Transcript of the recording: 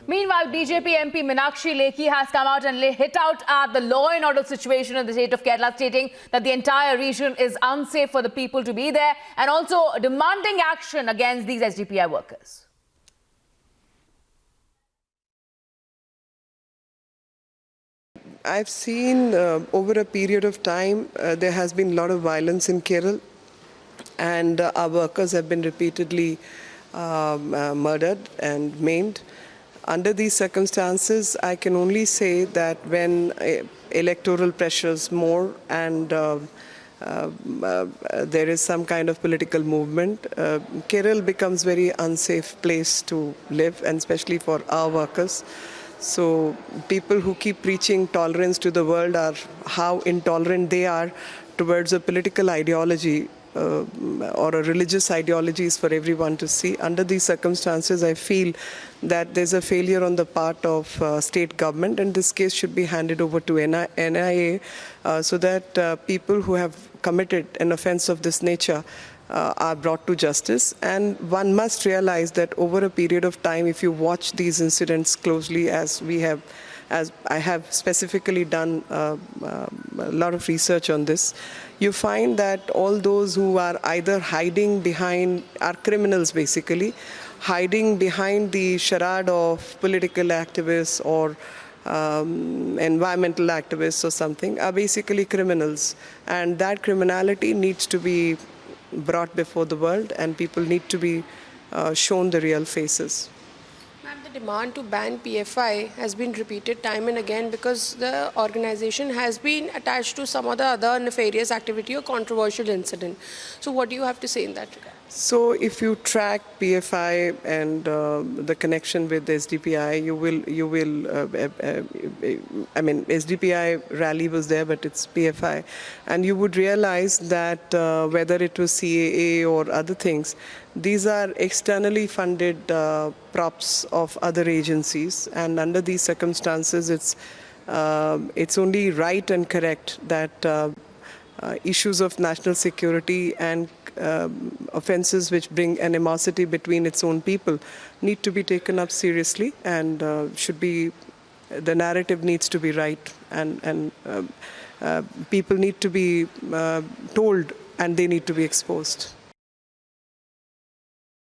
Meanwhile, BJP MP Meenakshi Lekhi has come out and hit out at the law and order situation in the state of Kerala, stating that the entire region is unsafe for the people to be there and also demanding action against these SDPI workers. I've seen over a period of time there has been a lot of violence in Kerala, and our workers have been repeatedly murdered and maimed. Under these circumstances, I can only say that when electoral pressures more and there is some kind of political movement, Kerala becomes a very unsafe place to live, and especially for our workers. So people who keep preaching tolerance to the world are how intolerant they are towards a political ideology or a religious ideology is for everyone to see. Under these circumstances, I feel that there's a failure on the part of state government, and this case should be handed over to NIA so that people who have committed an offense of this nature are brought to justice. And one must realize that over a period of time, if you watch these incidents closely, as I have specifically done a lot of research on this, you find that all those who are either hiding behind, are criminals basically, hiding behind the charade of political activists or environmental activists or something, are basically criminals. And that criminality needs to be brought before the world, and people need to be shown the real faces. Ma'am, the demand to ban PFI has been repeated time and again because the organization has been attached to some other nefarious activity or controversial incident. So what do you have to say in that regard? So if you track PFI and the connection with SDPI, I mean, SDPI rally was there, but it's PFI. And you would realize that whether it was CAA or other things, these are externally funded props of other agencies. And under these circumstances, it's only right and correct that issues of national security and offences which bring animosity between its own people need to be taken up seriously, and the narrative needs to be right, and people need to be told, and they need to be exposed.